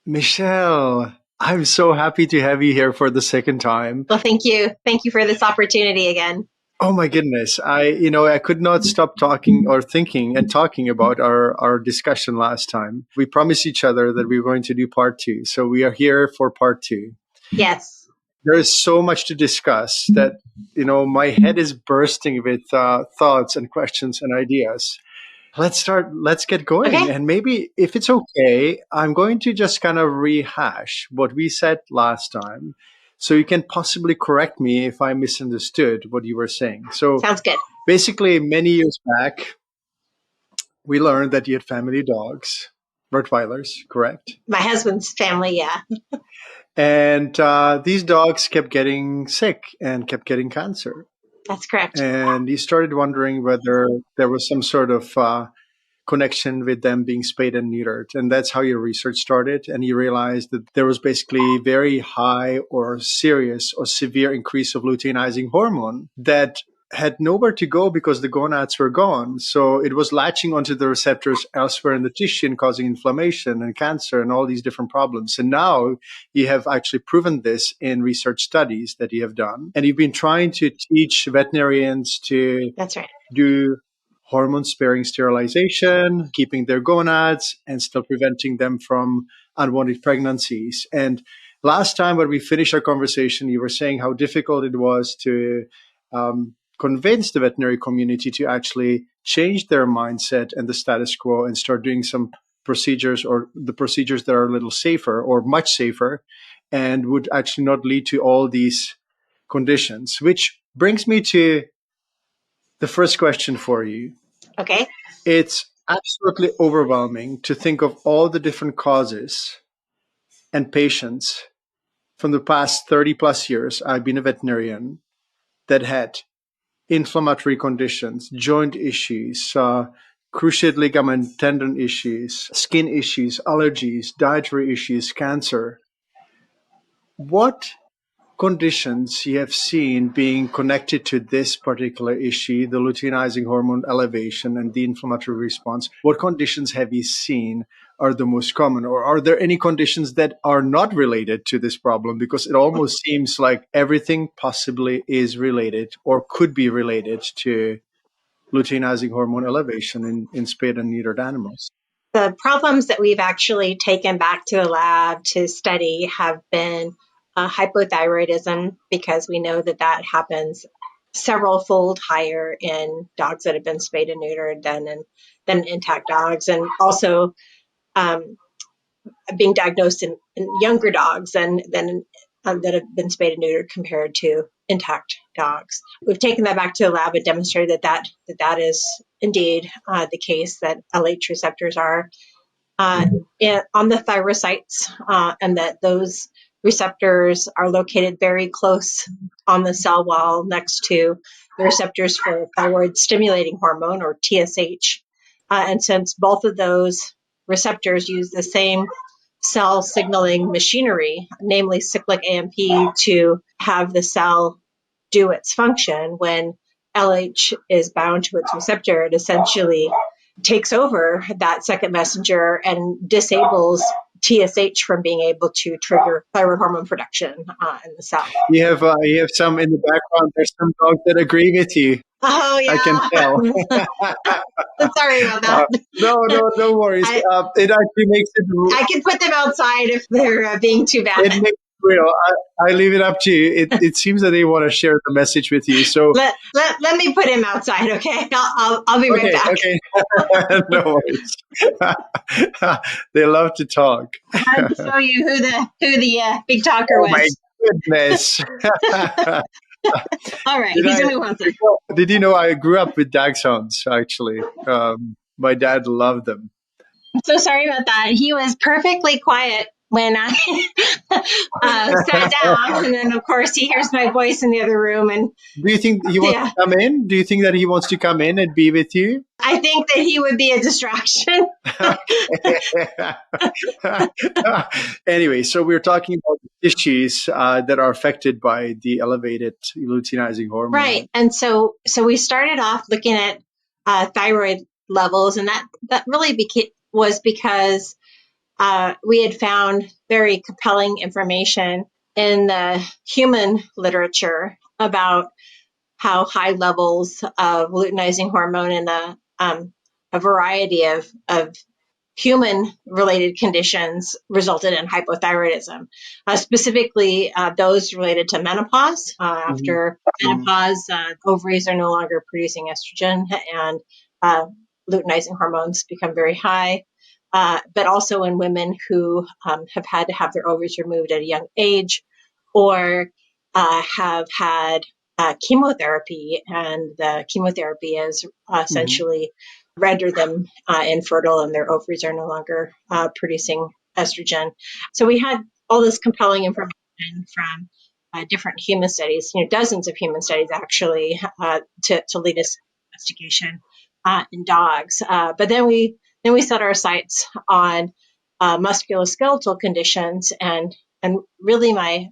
Michelle, I'm so happy to have you here for the second time. Well, thank you. Thank you for this opportunity again. Oh my goodness. I could not stop talking or thinking and talking about our discussion last time. We promised each other that we were going to do part two. So we are here for part two. Yes. There is so much to discuss that, my head is bursting with thoughts and questions and ideas. Let's get going. Okay. And maybe if it's okay, I'm going to just kind of rehash what we said last time. So you can possibly correct me if I misunderstood what you were saying. So Sounds good. basically, many years back, we learned that you had family dogs, Rottweilers, correct? My husband's family, yeah. And these dogs kept getting sick and kept getting cancer. That's correct. And you started wondering whether there was some sort of connection with them being spayed and neutered. And that's how your research started. And you realized that there was basically very high or serious or severe increase of luteinizing hormone that had nowhere to go because the gonads were gone. So it was latching onto the receptors elsewhere in the tissue and causing inflammation and cancer and all these different problems. And now you have actually proven this in research studies that you have done. And you've been trying to teach veterinarians to That's right. do hormone-sparing sterilization, keeping their gonads, and still preventing them from unwanted pregnancies. And last time when we finished our conversation, you were saying how difficult it was to convince the veterinary community to actually change their mindset and the status quo and start doing some procedures or the procedures that are a little safer or much safer and would actually not lead to all these conditions, which brings me to the first question for you. Okay. It's absolutely overwhelming to think of all the different causes and patients from the past 30 plus years I've been a veterinarian that had inflammatory conditions, joint issues, cruciate ligament tendon issues, skin issues, allergies, dietary issues, cancer. What conditions you have seen being connected to this particular issue, the luteinizing hormone elevation and the inflammatory response? What conditions have you seen are the most common? Or are there any conditions that are not related to this problem? Because it almost seems like everything possibly is related or could be related to luteinizing hormone elevation in spayed and neutered animals. The problems that we've actually taken back to the lab to study have been hypothyroidism, because we know that that happens several fold higher in dogs that have been spayed and neutered than intact dogs, and also being diagnosed in younger dogs than that have been spayed and neutered compared to intact dogs. We've taken that back to the lab and demonstrated that is indeed the case, that LH receptors are on the thyrocytes, and that those receptors are located very close on the cell wall next to the receptors for thyroid stimulating hormone, or TSH. And since both of those receptors use the same cell signaling machinery, namely cyclic AMP, to have the cell do its function, when LH is bound to its receptor, it essentially takes over that second messenger and disables TSH from being able to trigger thyroid hormone production in the cell. You have some in the background. There's some dogs that agree with you. Oh, yeah. I can tell. Sorry about that. No worries. It actually makes it real. I can put them outside if they're being too bad. It makes it real. I leave it up to you. It seems that they want to share the message with you. So let me put him outside, okay? I'll be right back. Okay. No worries. They love to talk. I'll show you who the big talker was. My goodness. All right, he's going to move on. Did you know I grew up with dachshunds, actually? My dad loved them. I'm so sorry about that. He was perfectly quiet when I sat down, and then of course he hears my voice in the other room. And do you think he wants to come in? Do you think that he wants to come in and be with you? I think that he would be a distraction. Anyway, so we're talking about issues that are affected by the elevated luteinizing hormone. Right, and so we started off looking at thyroid levels, and that really was because we had found very compelling information in the human literature about how high levels of luteinizing hormone in a variety of human-related conditions resulted in hypothyroidism, specifically those related to menopause. After menopause, ovaries are no longer producing estrogen, and luteinizing hormones become very high. But also in women who have had to have their ovaries removed at a young age, or have had chemotherapy, and the chemotherapy has essentially rendered them infertile, and their ovaries are no longer producing estrogen. So we had all this compelling information from different human studies, dozens of human studies actually, to lead us to investigation in dogs. But then we set our sights on musculoskeletal conditions, and really my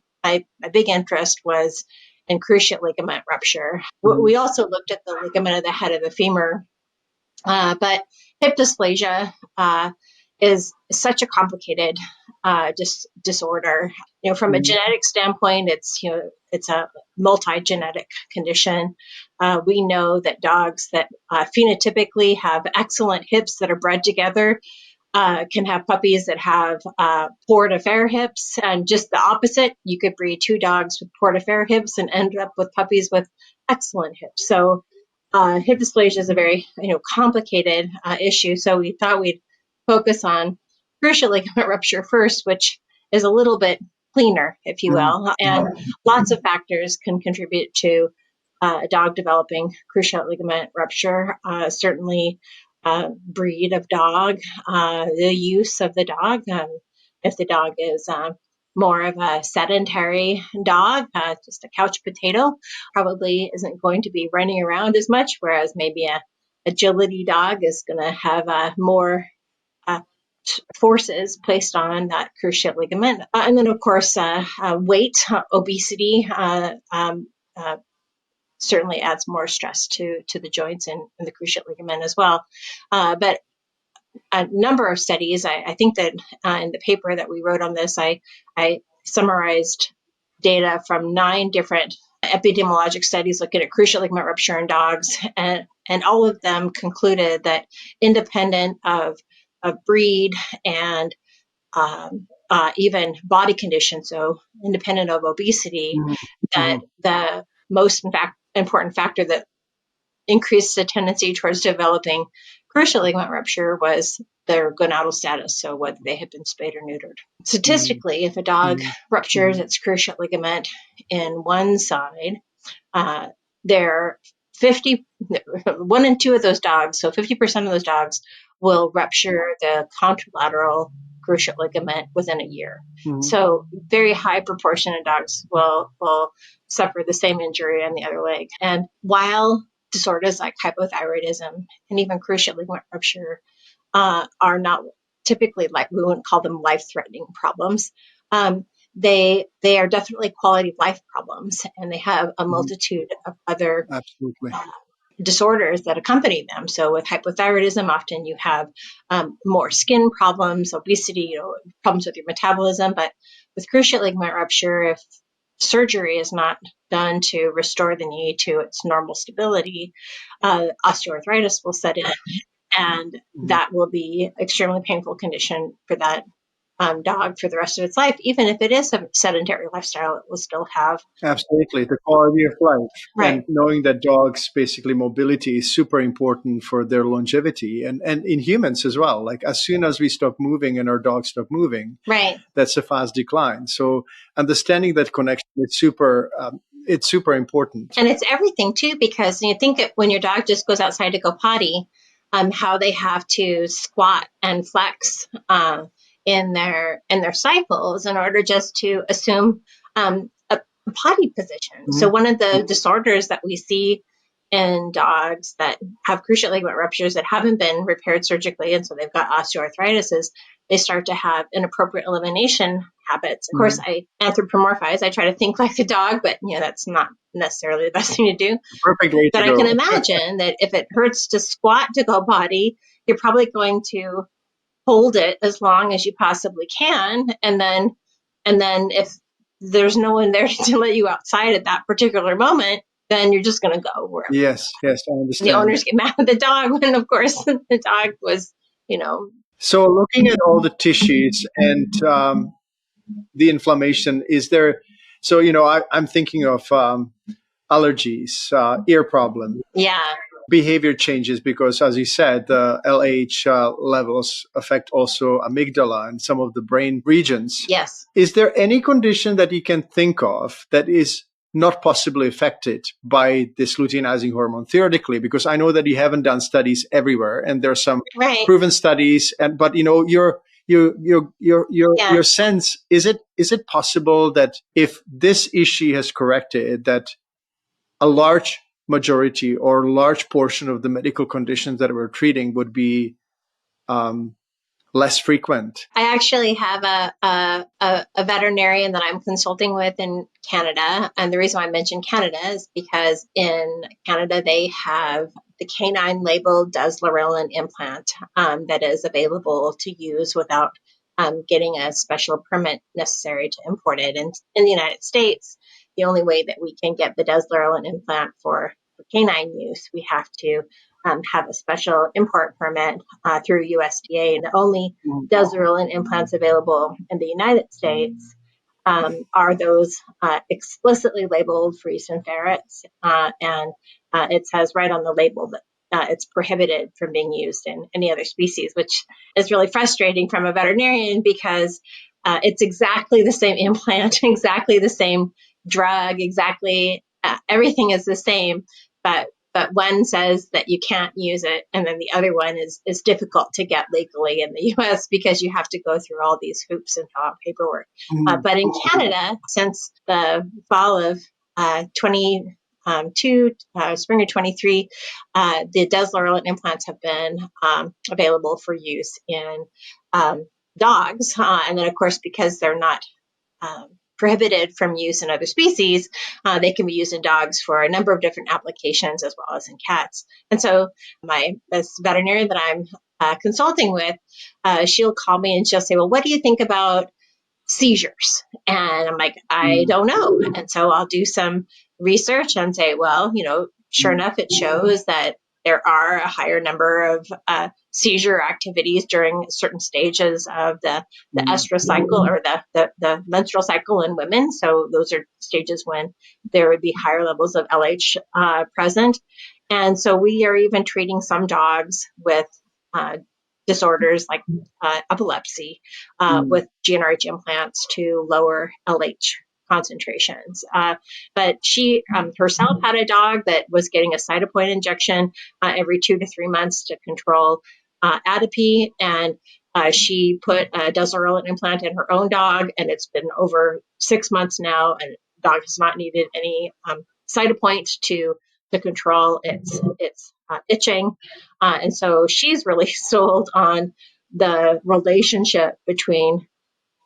big interest was in cruciate ligament rupture. We also looked at the ligament of the head of the femur, but hip dysplasia is such a complicated disorder. From a genetic standpoint, it's a multi-genetic condition. We know that dogs that phenotypically have excellent hips that are bred together can have puppies that have poor to fair hips, and just the opposite. You could breed two dogs with poor to fair hips and end up with puppies with excellent hips. So hip dysplasia is a very complicated issue. So we thought we'd focus on cruciate ligament rupture first, which is a little bit cleaner, if you will, and lots of factors can contribute to a dog developing cruciate ligament rupture. Certainly, breed of dog, the use of the dog. If the dog is more of a sedentary dog, just a couch potato, probably isn't going to be running around as much, whereas maybe a agility dog is going to have more forces placed on that cruciate ligament. And then, of course, weight, obesity, certainly adds more stress to the joints and the cruciate ligament as well. But a number of studies, I think that in the paper that we wrote on this, I summarized data from 9 different epidemiologic studies looking at cruciate ligament rupture in dogs, and all of them concluded that independent of breed and even body condition, so independent of obesity, that the most important factor that increased the tendency towards developing cruciate ligament rupture was their gonadal status, so whether they had been spayed or neutered. Statistically, if a dog ruptures its cruciate ligament in one side, they're 1 in 2 of those dogs, so 50% of those dogs will rupture the contralateral cruciate ligament within a year. So very high proportion of dogs will suffer the same injury on the other leg. And while disorders like hypothyroidism and even cruciate ligament rupture are not typically, like, we wouldn't call them life-threatening problems, they are definitely quality of life problems, and they have a multitude of other disorders that accompany them. So with hypothyroidism, often you have more skin problems, obesity, problems with your metabolism. But with cruciate ligament rupture, if surgery is not done to restore the knee to its normal stability, osteoarthritis will set in, and that will be an extremely painful condition for that dog for the rest of its life. Even if it is a sedentary lifestyle, it will still have. Absolutely. The quality of life. Right. And knowing that dogs, basically mobility is super important for their longevity, and in humans as well. Like, as soon as we stop moving and our dogs stop moving, right, that's a fast decline. So understanding that connection is super important. And it's everything too, because you think that when your dog just goes outside to go potty, how they have to squat and flex in their cycles in order just to assume a potty position. So one of the disorders that we see in dogs that have cruciate ligament ruptures that haven't been repaired surgically, and so they've got osteoarthritis, is they start to have inappropriate elimination habits. Of course, I anthropomorphize. I try to think like the dog, but that's not necessarily the best thing to do. Perfect way but to I go. can imagine that if it hurts to squat to go potty, you're probably going to hold it as long as you possibly can, and then if there's no one there to let you outside at that particular moment, then you're just going to go wherever. Yes, I The understand. owners get mad at the dog when, of course, the dog was, So looking at all the tissues and the inflammation, is there, so, I'm thinking of allergies, ear problem, yeah. behavior changes, because as you said, the LH levels affect also amygdala and some of the brain regions. Yes. Is there any condition that you can think of that is not possibly affected by this luteinizing hormone theoretically? Because I know that you haven't done studies everywhere, and there's some Right. proven studies, but your sense, is it possible that if this issue has corrected, that a large majority or large portion of the medical conditions that we're treating would be less frequent? I actually have a veterinarian that I'm consulting with in Canada. And the reason why I mentioned Canada is because in Canada, they have the Canine labeled Deslorelin implant that is available to use without getting a special permit necessary to import it. And in the United States, the only way that we can get the Deslorelin implant for canine use, we have to have a special import permit through USDA, and the only Deslorelin implants available in the United States are those explicitly labeled for Eastern ferrets, and it says right on the label that it's prohibited from being used in any other species, which is really frustrating from a veterinarian because it's exactly the same implant, exactly the same drug, exactly everything is the same, but one says that you can't use it, and then the other one is difficult to get legally in the U.S. because you have to go through all these hoops and fill out paperwork. But in Canada, since the fall of 22, spring of 23, the Deslorelin implants have been available for use in dogs. And then, of course, because they're not prohibited from use in other species, they can be used in dogs for a number of different applications as well as in cats. And so this veterinarian that I'm consulting with, she'll call me and she'll say, well, what do you think about seizures? And I'm like, I don't know. And so I'll do some research and say, well, sure enough, it shows that there are a higher number of seizure activities during certain stages of the estrous cycle or the menstrual cycle in women. So those are stages when there would be higher levels of LH present. And so we are even treating some dogs with disorders like epilepsy with GnRH implants to lower LH concentrations. But she herself had a dog that was getting a cytopoint injection every 2 to 3 months to control atopy. And she put a Deslorelin implant in her own dog, and it's been over 6 months now, and the dog has not needed any cytopoint to control its itching. And so she's really sold on the relationship between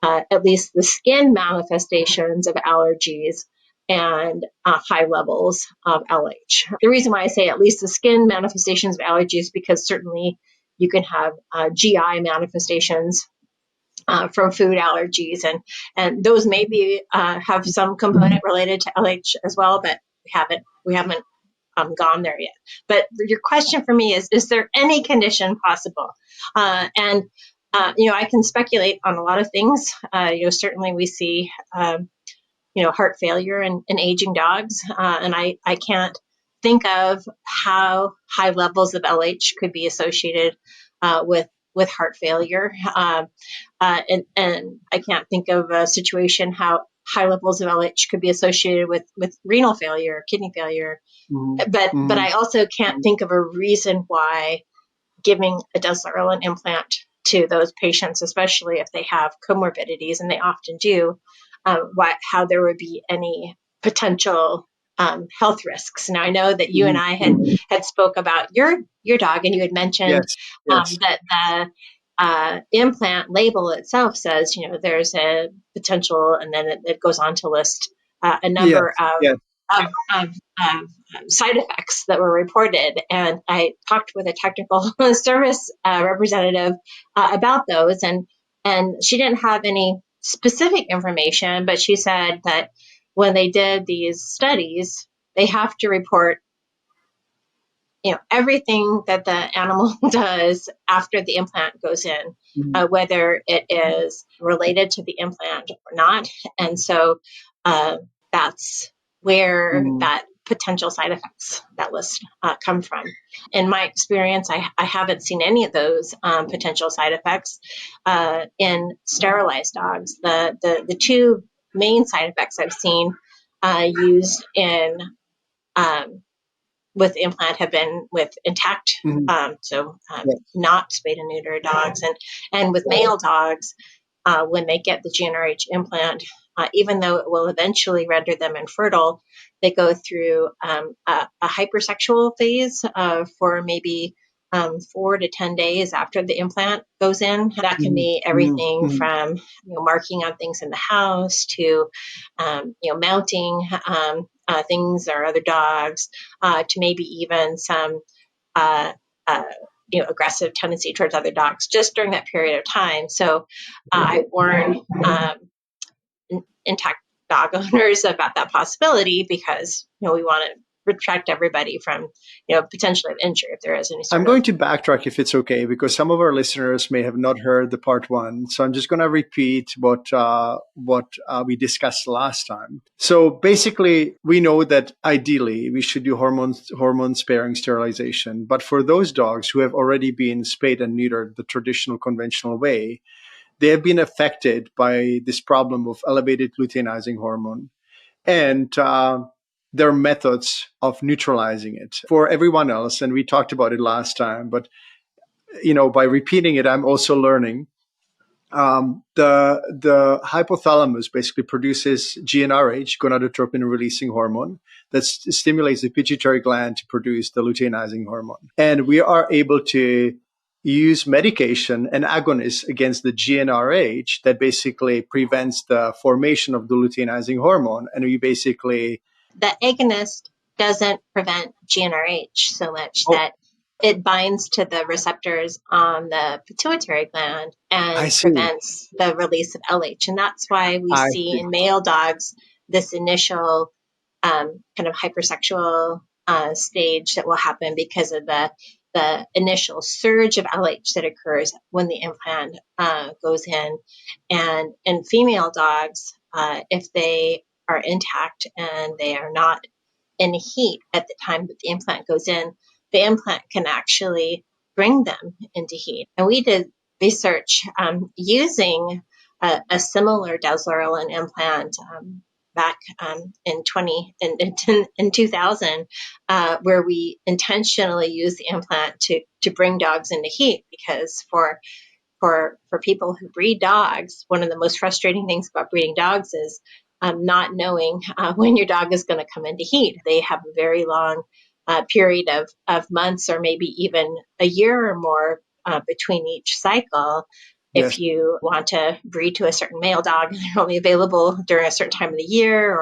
at least the skin manifestations of allergies and high levels of LH. The reason why I say at least the skin manifestations of allergies is because certainly you can have GI manifestations from food allergies, and those maybe have some component related to LH as well, but we haven't gone there yet. But your question for me is there any condition possible? And I can speculate on a lot of things. Certainly we see, heart failure in aging dogs. And I can't think of how high levels of LH could be associated with heart failure. And I can't think of a situation how high levels of LH could be associated with renal failure, kidney failure. But I also can't think of a reason why giving a Deslorelin implant to those patients, especially if they have comorbidities, and they often do, how there would be any potential health risks. Now, I know that you and I had spoke about your dog, and you had mentioned Yes. that the implant label itself says, there's a potential, and then it goes on to list a number of of, of, of side effects that were reported. And I talked with a technical service representative about those, and she didn't have any specific information, but she said that when they did these studies, they have to report everything that the animal does after the implant goes in, whether it is related to the implant or not. And so that's where that potential side effects, that list, come from. In my experience, I haven't seen any of those potential side effects in sterilized dogs. The two main side effects I've seen used in with implant have been with intact, not spayed and neutered dogs, and with male dogs, when they get the GnRH implant, even though it will eventually render them infertile, they go through a hypersexual phase for maybe 4 to 10 days after the implant goes in. That can be everything from marking on things in the house to mounting things or other dogs, to maybe even some aggressive tendency towards other dogs just during that period of time. So I warn intact dog owners about that possibility, because we want to protect everybody from potentially injury if there is any sort I'm going to backtrack if it's okay, because some of our listeners may have not heard the part one. So I'm just going to repeat what we discussed last time. So basically, we know that ideally we should do hormone-sparing sterilization. But for those dogs who have already been spayed and neutered the traditional conventional way, they have been affected by this problem of elevated luteinizing hormone. And their methods of neutralizing it. For everyone else, and we talked about it last time, but by repeating it, I'm also learning. The hypothalamus basically produces GnRH, gonadotropin releasing hormone, that stimulates the pituitary gland to produce the luteinizing hormone. And we are able to use medication and agonists against the GnRH that basically prevents the formation of the luteinizing hormone. And we basically... The agonist doesn't prevent GnRH so much that it binds to the receptors on the pituitary gland and prevents the release of LH. And that's why we see in male dogs this initial kind of hypersexual stage that will happen because of the initial surge of LH that occurs when the implant goes in. And in female dogs, if they are intact and they are not in heat at the time that the implant goes in, the implant can actually bring them into heat. And we did research using a similar Deslorelin implant back in 2000, where we intentionally used the implant to bring dogs into heat, because for people who breed dogs, one of the most frustrating things about breeding dogs is not knowing when your dog is going to come into heat. They have a very long period of months or maybe even a year or more between each cycle. Yes. If you want to breed to a certain male dog and they're only available during a certain time of the year,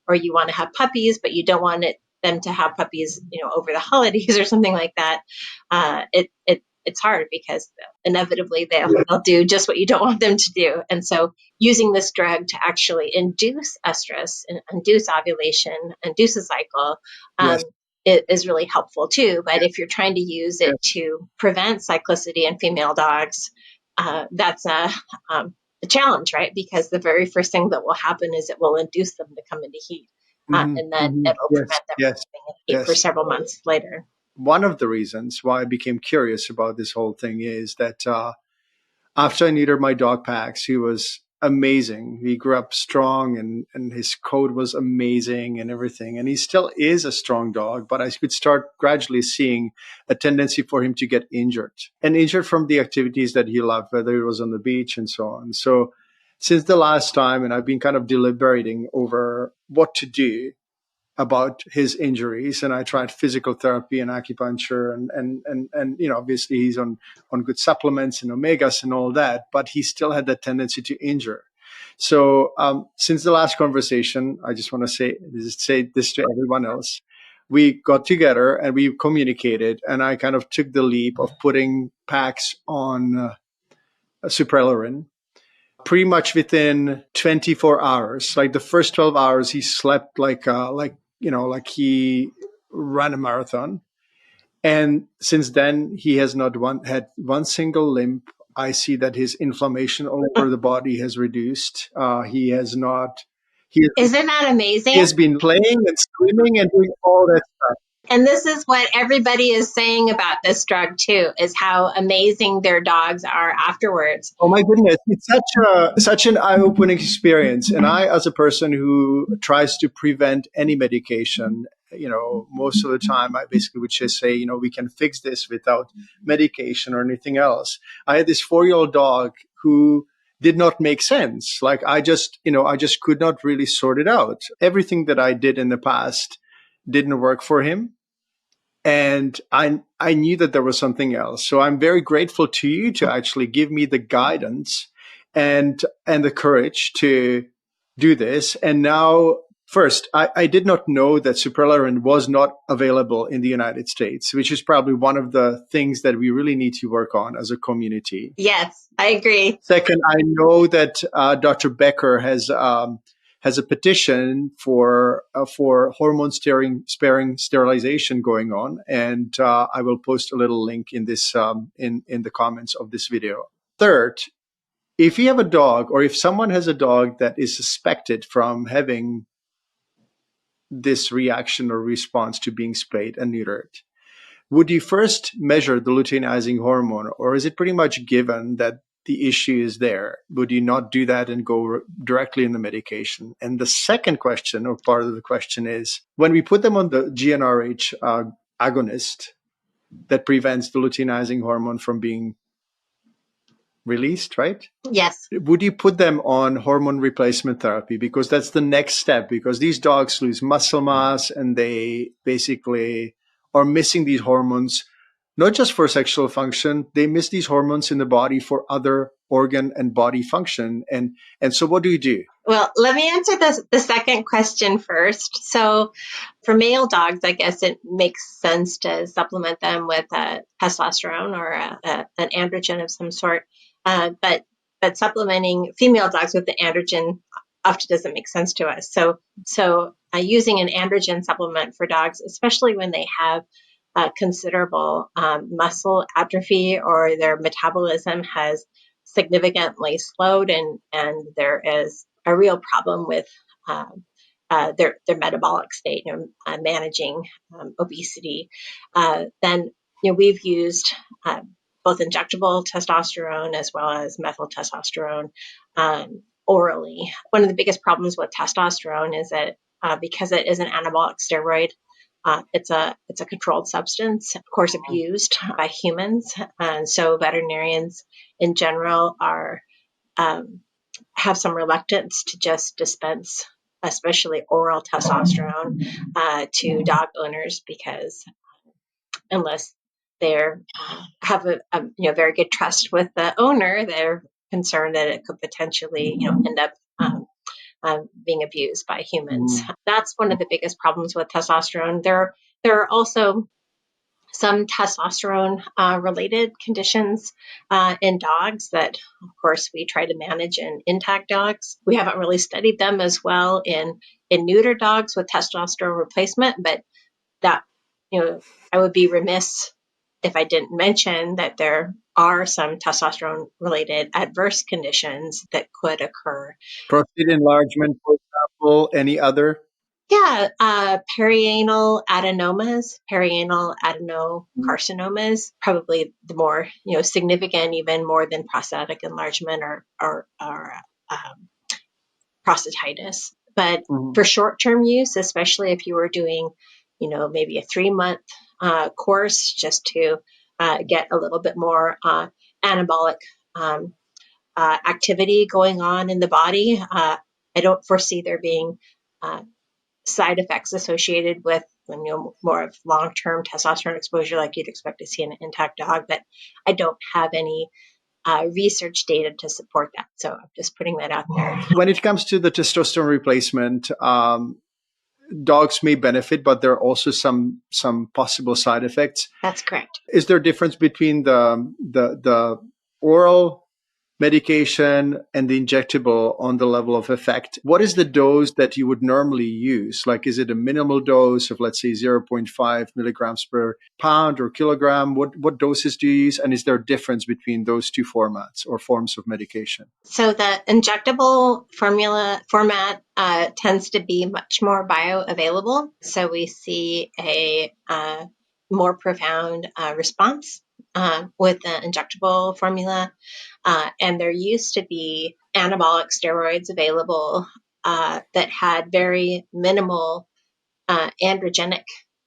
or you want to have puppies, but you don't want them to have puppies, over the holidays or something like that, it's hard because inevitably they'll do just what you don't want them to do. And so using this drug to actually induce estrus, induce ovulation, induce a cycle, it is really helpful too. But if you're trying to use it to prevent cyclicity in female dogs, that's a challenge, right? Because the very first thing that will happen is it will induce them to come into heat. And then it'll prevent them from coming into heat for several months later. One of the reasons why I became curious about this whole thing is that after I neutered my dog Pax, he was amazing. He grew up strong and his coat was amazing and everything. And he still is a strong dog, but I could start gradually seeing a tendency for him to get injured, and injured from the activities that he loved, whether it was on the beach and so on. So since the last time, and I've been kind of deliberating over what to do about his injuries, and I tried physical therapy and acupuncture, and obviously he's on good supplements and omegas and all that, but he still had that tendency to injure. So since the last conversation, I just want to say this to everyone else. We got together and we communicated, and I kind of took the leap of putting Pax on Suprelorin pretty much within 24 hours. Like the first 12 hours, he slept like he ran a marathon. And since then, he has not had one single limp. I see that his inflammation all over the body has reduced. He has not. Isn't that amazing? He has been playing and swimming and doing all that stuff. And this is what everybody is saying about this drug too, is how amazing their dogs are afterwards. Oh my goodness, it's such an eye-opening experience. And I, as a person who tries to prevent any medication, most of the time I basically would just say, we can fix this without medication or anything else. I had this 4-year-old dog who did not make sense. Like I just could not really sort it out. Everything that I did in the past didn't work for him. And I knew that there was something else. So I'm very grateful to you to actually give me the guidance and the courage to do this. And now, first, I did not know that Suprelorin was not available in the United States, which is probably one of the things that we really need to work on as a community. Yes, I agree. Second, I know that Dr. Becker has a petition for hormone-sparing sterilization going on, and I will post a little link in this in the comments of this video. Third, if you have a dog, or if someone has a dog that is suspected from having this reaction or response to being spayed and neutered, would you first measure the luteinizing hormone, or is it pretty much given that the issue is there? Would you not do that and go directly in the medication? And the second question, or part of the question, is when we put them on the GnRH agonist that prevents the luteinizing hormone from being released, right? Yes. Would you put them on hormone replacement therapy? Because that's the next step, because these dogs lose muscle mass and they basically are missing these hormones, not just for sexual function. They miss these hormones in the body for other organ and body function. And so what do you do? Well, let me answer the second question first. So for male dogs, I guess it makes sense to supplement them with testosterone or an androgen of some sort. But supplementing female dogs with the androgen often doesn't make sense to us. So using an androgen supplement for dogs, especially when they have considerable muscle atrophy or their metabolism has significantly slowed and there is a real problem with their metabolic state, managing obesity, then we've used both injectable testosterone as well as methyl testosterone orally. One of the biggest problems with testosterone is that because it is an anabolic steroid, it's a controlled substance, of course, abused by humans, and so veterinarians in general have some reluctance to just dispense, especially oral testosterone, to dog owners, because unless they have a very good trust with the owner, they're concerned that it could potentially end up being abused by humans. That's one of the biggest problems with testosterone. There are also some testosterone related conditions in dogs that, of course, we try to manage in intact dogs. We haven't really studied them as well in neuter dogs with testosterone replacement, but that, I would be remiss if I didn't mention that there are some testosterone related adverse conditions that could occur. Prostate enlargement, for example, any other? Yeah, perianal adenomas, perianal adenocarcinomas, probably the more significant, even more than prostatic enlargement or prostatitis. But for short-term use, especially if you were doing, maybe a 3-month course just to get a little bit more anabolic activity going on in the body, I don't foresee there being side effects associated with more of long-term testosterone exposure like you'd expect to see in an intact dog, but I don't have any research data to support that. So I'm just putting that out there. When it comes to the testosterone replacement, dogs may benefit, but there are also some possible side effects. That's correct. Is there a difference between the oral medication and the injectable on the level of effect? What is the dose that you would normally use? Like, is it a minimal dose of, let's say, 0.5 milligrams per pound or kilogram? What doses do you use? And is there a difference between those two formats or forms of medication? So the injectable format tends to be much more bioavailable. So we see a more profound response with the injectable formula. And there used to be anabolic steroids available that had very minimal androgenic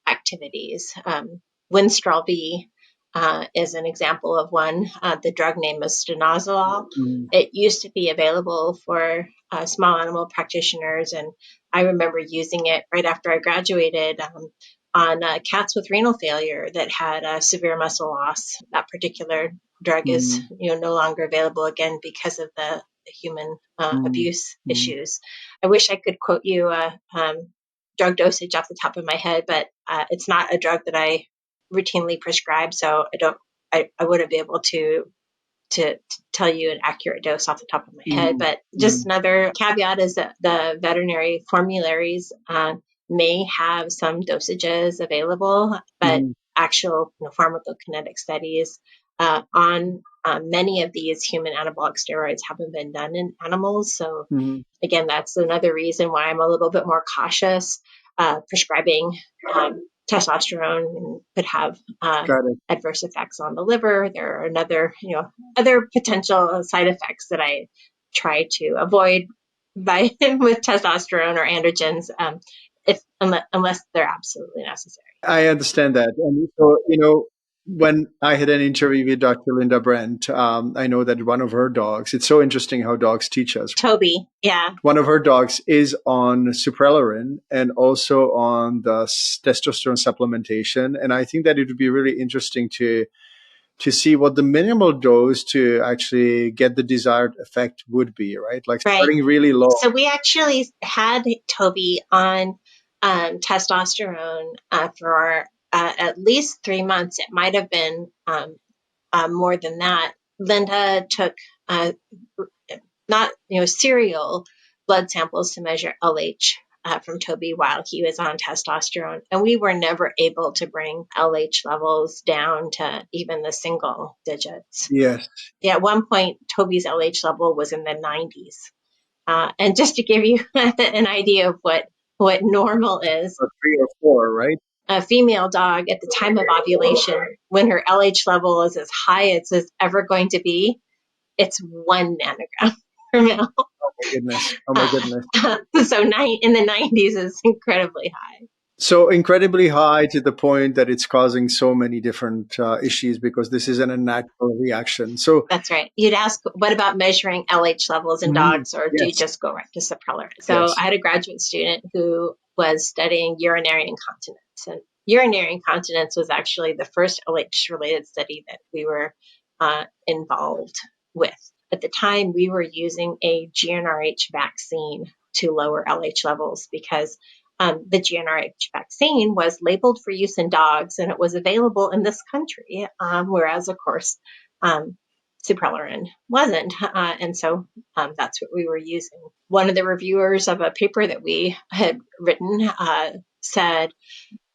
activities. Winstrol B is an example of one. The drug name is stanozolol. It used to be available for small animal practitioners, and I remember using it right after I graduated on cats with renal failure that had severe muscle loss. That particular drug is no longer available again because of the human abuse issues. I wish I could quote you drug dosage off the top of my head, but it's not a drug that I routinely prescribe, so I wouldn't be able to tell you an accurate dose off the top of my head. But just another caveat is that the veterinary formularies may have some dosages available, but actual pharmacokinetic studies on many of these human anabolic steroids haven't been done in animals. So again, that's another reason why I'm a little bit more cautious prescribing testosterone. Could have adverse effects on the liver. There are other potential side effects that I try to avoid with testosterone or androgens, unless they're absolutely necessary. I understand that. And so, when I had an interview with Dr. Linda Brent, I know that one of her dogs, it's so interesting how dogs teach us. Toby, yeah. One of her dogs is on Suprelerin and also on the testosterone supplementation. And I think that it would be really interesting to see what the minimal dose to actually get the desired effect would be, right? Like starting really low. So we actually had Toby on testosterone for at least 3 months. It might have been more than that. Linda took not serial blood samples to measure LH from Toby while he was on testosterone, and we were never able to bring LH levels down to even the single digits. Yes. Yeah, at one point, Toby's LH level was in the 90s. And just to give you an idea of what normal is, 3 or 4, right? A female dog at the time of ovulation, when her LH level is as high as it's ever going to be, it's 1 nanogram per mil. Oh my goodness. So in the 90s is incredibly high. So incredibly high to the point that it's causing so many different issues because this is an unnatural reaction. So that's right. You'd ask, what about measuring LH levels in dogs, or do you just go right to Suprelerin? So I had a graduate student who was studying urinary incontinence, and urinary incontinence was actually the first LH-related study that we were involved with. At the time, we were using a GnRH vaccine to lower LH levels because the GnRH vaccine was labeled for use in dogs, and it was available in this country, whereas, of course, Suprelerin wasn't. And so that's what we were using. One of the reviewers of a paper that we had written said,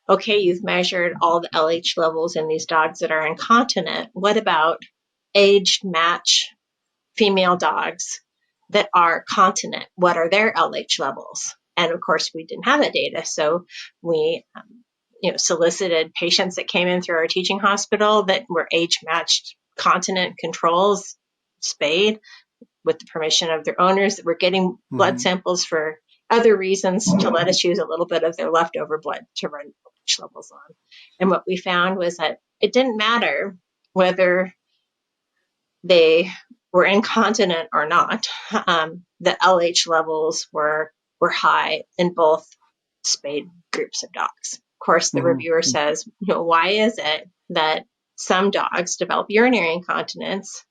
okay, you've measured all the LH levels in these dogs that are incontinent. What about aged match female dogs that are continent? What are their LH levels? And of course, we didn't have that data. So we solicited patients that came in through our teaching hospital that were age-matched continent controls, spayed with the permission of their owners, that were getting blood samples for other reasons to let us use a little bit of their leftover blood to run LH levels on. And what we found was that it didn't matter whether they were incontinent or not. The LH levels were high in both spayed groups of dogs. Of course, the reviewer says, why is it that some dogs develop urinary incontinence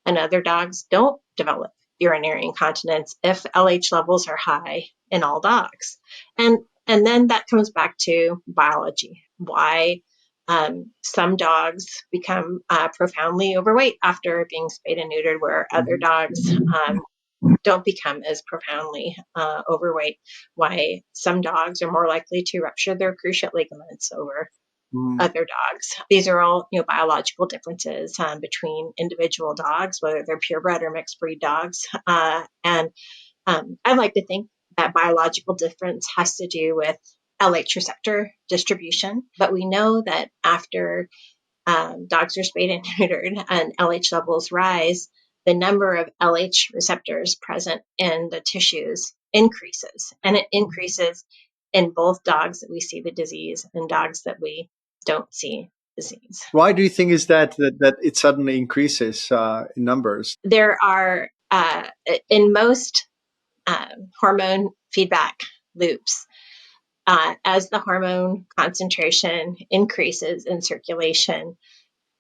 and other dogs don't develop urinary incontinence if LH levels are high in all dogs. And then that comes back to biology, why some dogs become profoundly overweight after being spayed and neutered, where other dogs don't become as profoundly overweight, why some dogs are more likely to rupture their cruciate ligaments over other dogs. These are all, biological differences between individual dogs, whether they're purebred or mixed breed dogs. And I like to think that biological difference has to do with LH receptor distribution. But we know that after dogs are spayed and neutered and LH levels rise, the number of LH receptors present in the tissues increases. And it increases in both dogs that we see the disease and dogs that we don't see disease. Why do you think is that it suddenly increases in numbers? There are, in most hormone feedback loops, as the hormone concentration increases in circulation,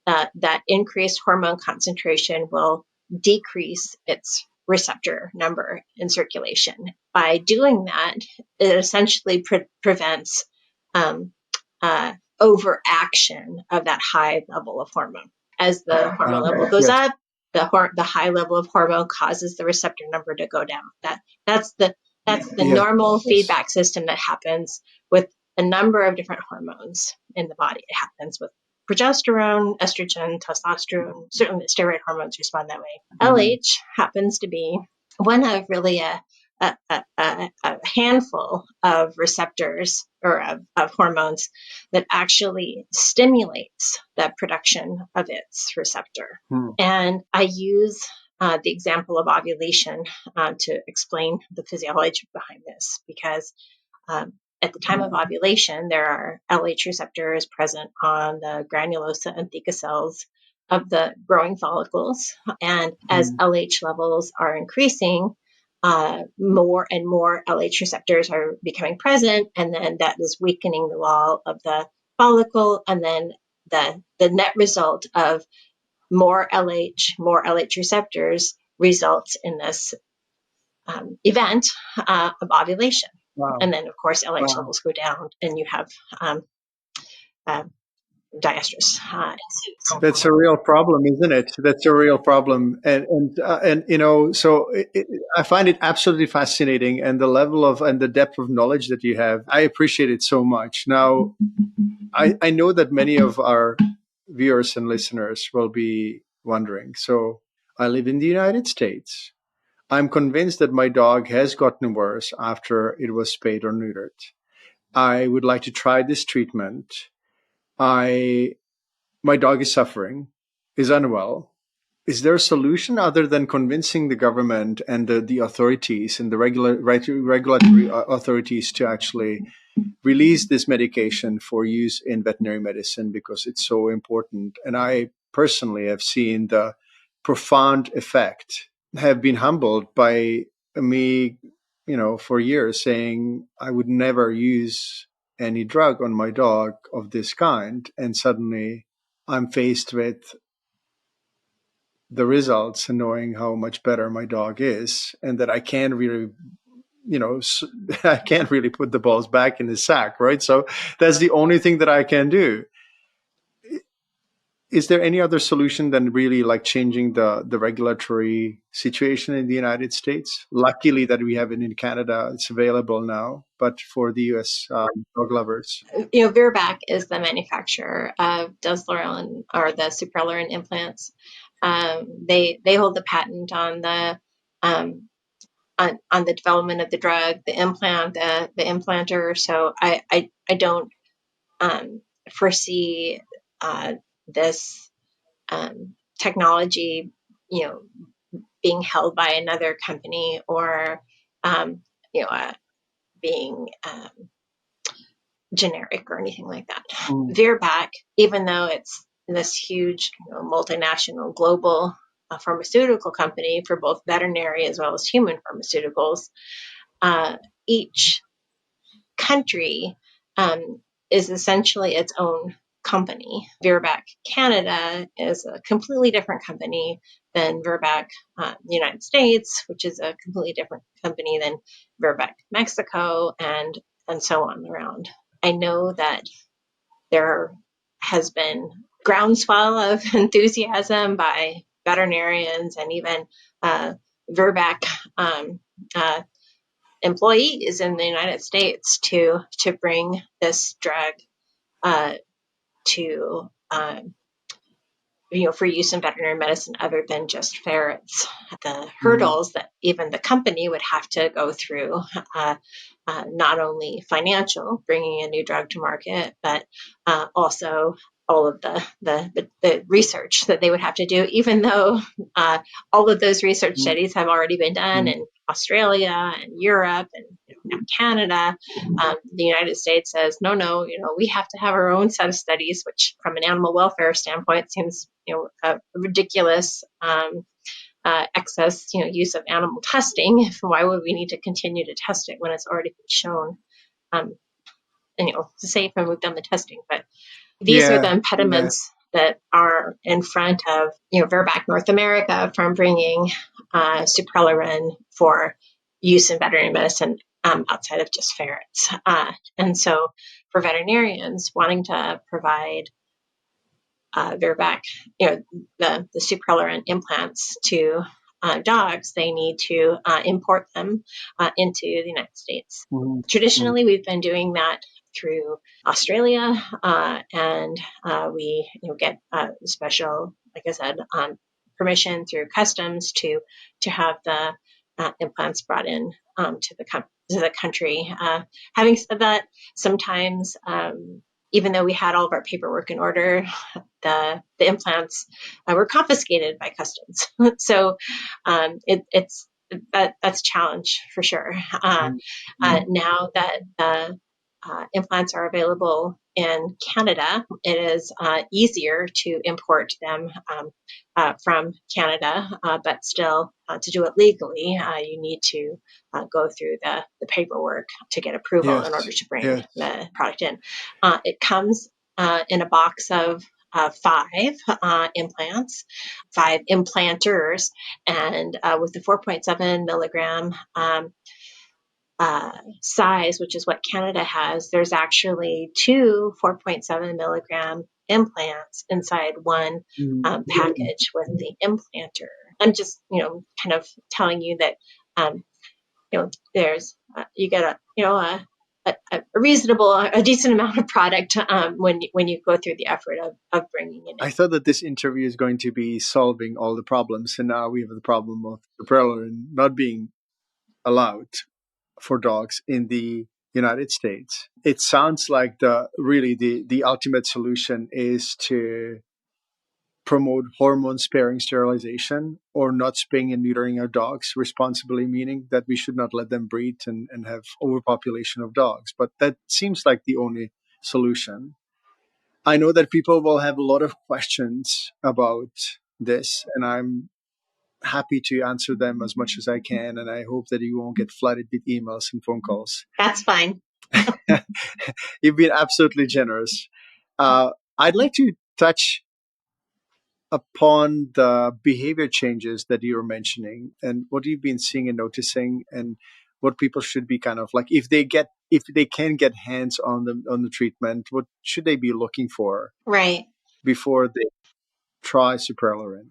that increased hormone concentration will decrease its receptor number in circulation. By doing that, it essentially prevents overaction of that high level of hormone. As the hormone level goes up, the high level of hormone causes the receptor number to go down. That's the normal feedback system that happens with a number of different hormones in the body. It happens with progesterone, estrogen, testosterone. Certainly, the steroid hormones respond that way. LH happens to be one of really a handful of receptors or of hormones that actually stimulates the production of its receptor. And I use the example of ovulation to explain the physiology behind this, because at the time of ovulation, there are LH receptors present on the granulosa and theca cells of the growing follicles. And as LH levels are increasing, more and more LH receptors are becoming present, and then that is weakening the wall of the follicle. And then the net result of more LH receptors results in this event of ovulation. Wow. And then, of course, LH levels go down, and you have diastrous. That's a real problem, isn't it? That's a real problem, and so I find it absolutely fascinating, and the level of and the depth of knowledge that you have, I appreciate it so much. Now, I know that many of our viewers and listeners will be wondering. So, I live in the United States. I'm convinced that my dog has gotten worse after it was spayed or neutered. I would like to try this treatment. My dog is suffering, is unwell. Is there a solution other than convincing the government and the authorities and the regulatory authorities to actually release this medication for use in veterinary medicine, because it's so important? And I personally have seen the profound effect, have been humbled by me, for years, saying I would never use any drug on my dog of this kind. And suddenly I'm faced with the results and knowing how much better my dog is, and that I can't really, I can't really put the balls back in his sack, right? So that's the only thing that I can do. Is there any other solution than really like changing the regulatory situation in the United States? Luckily that we have it in Canada, it's available now, but for the US dog lovers. Virbac is the manufacturer of Deslorelin, or the Suprelorin implants. They hold the patent on the on the development of the drug, the implant, the implanter. So I don't foresee this technology, being held by another company, or being generic or anything like that. Virbac, even though it's this huge, multinational global pharmaceutical company for both veterinary as well as human pharmaceuticals, each country is essentially its own company. Virbac Canada is a completely different company than Virbac the United States, which is a completely different company than Virbac Mexico, and so on around. I know that there has been groundswell of enthusiasm by veterinarians and even Virbac employees in the United States to bring this drug to for use in veterinary medicine other than just ferrets. The hurdles that even the company would have to go through, not only financial, bringing a new drug to market, but also all of the research that they would have to do, even though all of those research studies have already been done in Australia and Europe and now Canada. The United States says, no, we have to have our own set of studies, which from an animal welfare standpoint seems, a ridiculous excess, use of animal testing. Why would we need to continue to test it when it's already been shown, safe and we've done the testing? But these are the impediments that are in front of, Virbac North America from bringing Suprelorin for use in veterinary medicine outside of just ferrets. And so for veterinarians wanting to provide Virbac, the Suprelorin implants to dogs, they need to import them into the United States. Traditionally, we've been doing that through Australia, and we get special, like I said, permission through customs to have the implants brought in to the country. Having said that, sometimes even though we had all of our paperwork in order, the implants were confiscated by customs. So that's a challenge for sure. Now that the implants are available in Canada, it is easier to import them from Canada, but still to do it legally, you need to go through the paperwork to get approval in order to bring the product in. It comes in a box of 5 implants, 5 implanters, and with the 4.7 milligram size, which is what Canada has, there's actually 2 4.7 milligram implants inside one package with the implanter. I'm just, kind of telling you that, there's, you get a reasonable, a decent amount of product when you go through the effort of bringing it in. I thought that this interview is going to be solving all the problems, and now we have the problem of the Suprelorin not being allowed for dogs in the United States. It sounds like the ultimate solution is to promote hormone-sparing sterilization or not spaying and neutering our dogs responsibly, meaning that we should not let them breed and have overpopulation of dogs. But that seems like the only solution. I know that people will have a lot of questions about this, and I'm happy to answer them as much as I can, and I hope that you won't get flooded with emails and phone calls. That's fine. You've been absolutely generous. I'd like to touch upon the behavior changes that you were mentioning and what you've been seeing and noticing, and what people should be kind of like if they can get hands on the treatment, what should they be looking for before they try Suprelorin?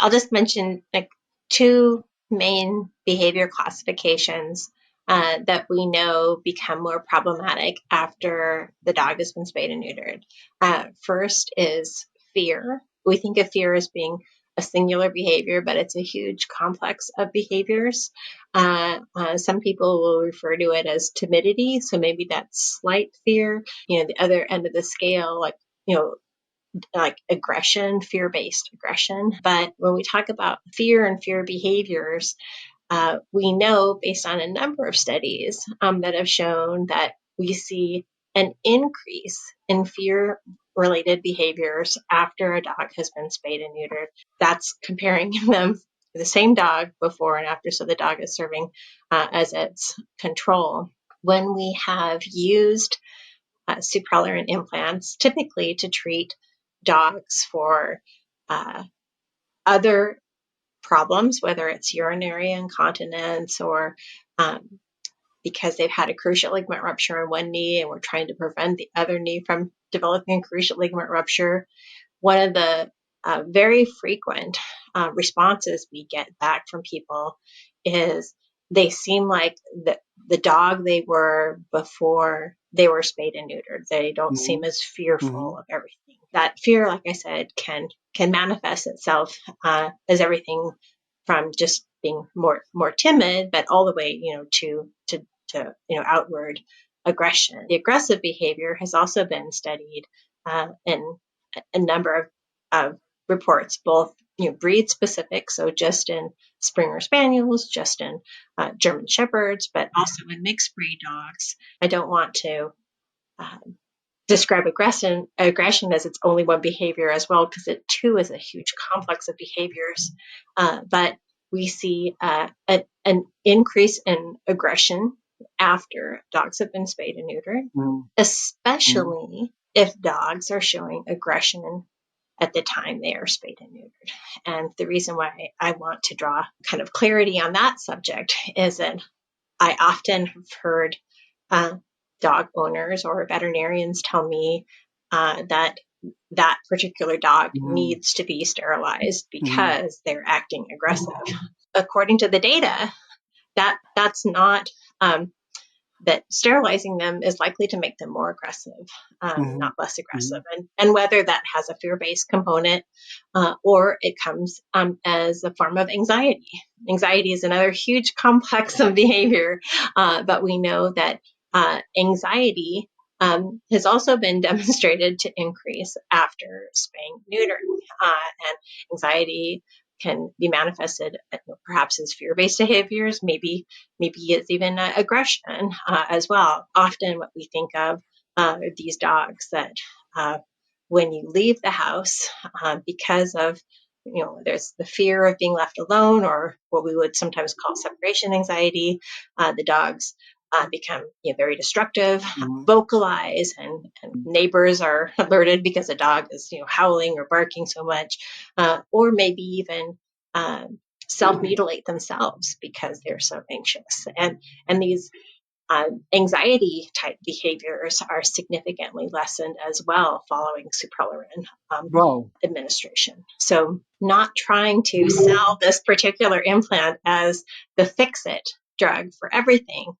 I'll just mention like 2 main behavior classifications that we know become more problematic after the dog has been spayed and neutered. First is fear. We think of fear as being a singular behavior, but it's a huge complex of behaviors. Some people will refer to it as timidity, so maybe that's slight fear. The other end of the scale, like aggression, fear-based aggression. But when we talk about fear and fear behaviors, we know based on a number of studies that have shown that we see an increase in fear-related behaviors after a dog has been spayed and neutered. That's comparing them to the same dog before and after, so the dog is serving as its control. When we have used supralerin implants, typically to treat dogs for other problems, whether it's urinary incontinence or because they've had a cruciate ligament rupture in one knee and we're trying to prevent the other knee from developing a cruciate ligament rupture. One of the very frequent responses we get back from people is they seem like the dog they were before they were spayed and neutered. They don't seem as fearful of everything. That fear, like I said, can manifest itself as everything from just being more timid, but all the way, to outward aggression. The aggressive behavior has also been studied in a number of reports, both breed specific, so just in Springer Spaniels, just in German Shepherds, but also in mixed breed dogs. I don't want to describe aggression as its only one behavior as well, because it too is a huge complex of behaviors. But we see an increase in aggression after dogs have been spayed and neutered, especially if dogs are showing aggression at the time they are spayed and neutered. And the reason why I want to draw kind of clarity on that subject is that I often have heard dog owners or veterinarians tell me that particular dog needs to be sterilized because they're acting aggressive. According to the data, that's not that sterilizing them is likely to make them more aggressive, not less aggressive. And whether that has a fear-based component or it comes as a form of anxiety. Anxiety is another huge complex of behavior, but we know that anxiety has also been demonstrated to increase after spaying neutering. And anxiety can be manifested perhaps as fear-based behaviors, maybe it's even aggression as well. Often what we think of are these dogs that when you leave the house because of there's the fear of being left alone, or what we would sometimes call separation anxiety, the dogs become very destructive, vocalize, and neighbors are alerted because a dog is howling or barking so much, or maybe even self-mutilate themselves because they're so anxious. And these anxiety type behaviors are significantly lessened as well following supralerin administration. So not trying to sell this particular implant as the fix-it drug for everything,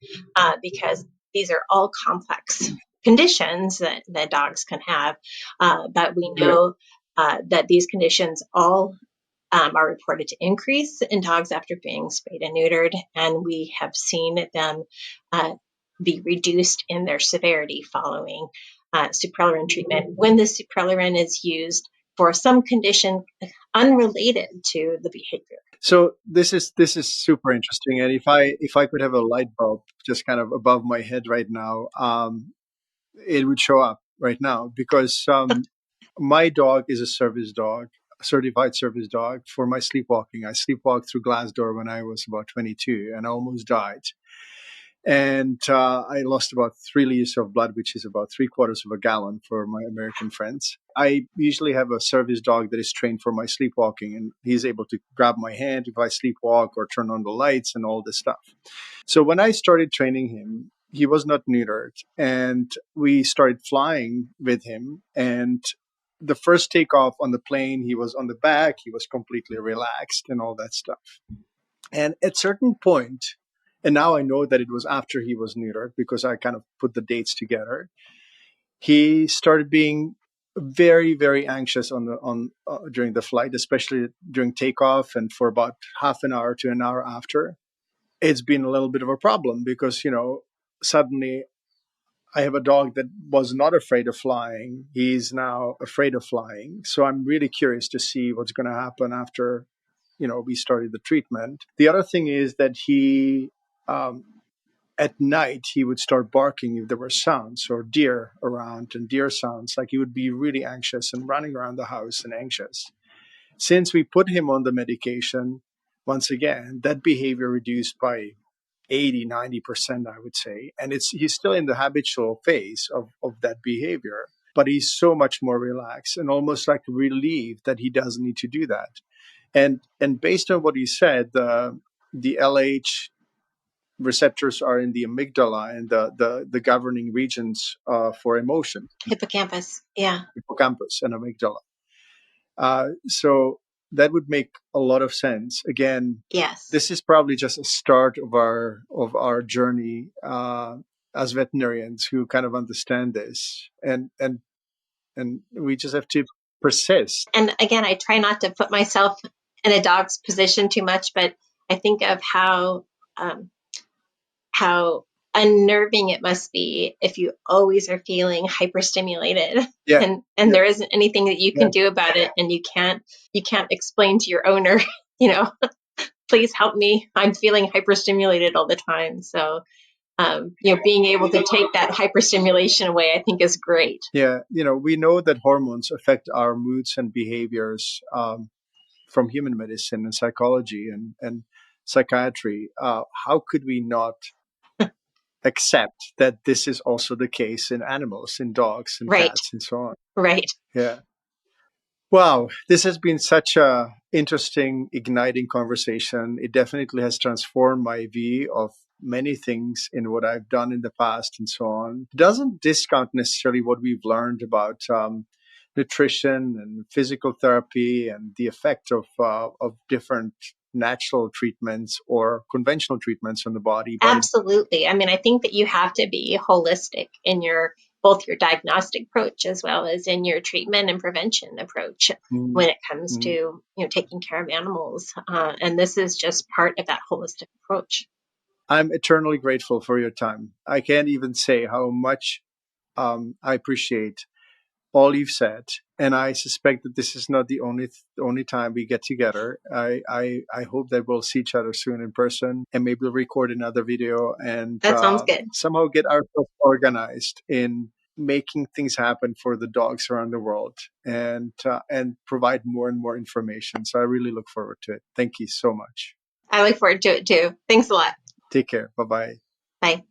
because these are all complex conditions that dogs can have. But we know that these conditions all are reported to increase in dogs after being spayed and neutered, and we have seen them be reduced in their severity following supralerin treatment when the supralerin is used for some condition unrelated to the behavior. So this is super interesting, and if I could have a light bulb just kind of above my head right now, it would show up right now, because my dog is a service dog, a certified service dog for my sleepwalking. I sleepwalked through Glassdoor when I was about 22, and I almost died. And I lost about 3 liters of blood, which is about 3/4 of a gallon for my American friends. I usually have a service dog that is trained for my sleepwalking, and he's able to grab my hand if I sleepwalk or turn on the lights and all this stuff. So when I started training him, he was not neutered, and we started flying with him. And the first takeoff on the plane, he was on the back, he was completely relaxed and all that stuff. And at certain point, and now I know that it was after he was neutered because I kind of put the dates together, he started being very, very anxious during the flight, especially during takeoff, and for about half an hour to an hour after. It's been a little bit of a problem because, suddenly I have a dog that was not afraid of flying. He's now afraid of flying. So I'm really curious to see what's going to happen after, we started the treatment. The other thing is that he, at night, he would start barking if there were sounds or deer around and deer sounds. Like he would be really anxious and running around the house and anxious. Since we put him on the medication, once again, that behavior reduced by 80, 90%, I would say. And he's still in the habitual phase of that behavior, but he's so much more relaxed and almost like relieved that he doesn't need to do that. And based on what he said, the LH receptors are in the amygdala and the governing regions for emotion, Hippocampus. Yeah. hippocampus and amygdala. So that would make a lot of sense. Again, Yes. this is probably just a start of our journey as veterinarians who kind of understand this, and we just have to persist. And again, I try not to put myself in a dog's position too much, but I think of how unnerving it must be if you always are feeling hyperstimulated, Yeah, and there isn't anything that you yeah, can do about it, and you can't explain to your owner, you know, please help me, I'm feeling hyperstimulated all the time. So being able to take that hyperstimulation away, I think is great. yeah. We know that hormones affect our moods and behaviors from human medicine and psychology and psychiatry. How could we not accept that this is also the case in animals, in dogs and Right. cats and so on? Right. Yeah. Wow, this has been such a interesting, igniting conversation. It definitely has transformed my view of many things in what I've done in the past and so on. It doesn't discount necessarily what we've learned about nutrition and physical therapy and the effect of different natural treatments or conventional treatments on the body. But Absolutely. I mean, I think that you have to be holistic in both your diagnostic approach as well as in your treatment and prevention approach when it comes to taking care of animals. And this is just part of that holistic approach. I'm eternally grateful for your time. I can't even say how much I appreciate all you've said, and I suspect that this is not the only time we get together. I hope that we'll see each other soon in person, and maybe we'll record another video and That sounds good. somehow get ourselves organized in making things happen for the dogs around the world, and provide more and more information. So I really look forward to it. Thank you so much. I look forward to it too. Thanks a lot. Take care. Bye bye. Bye.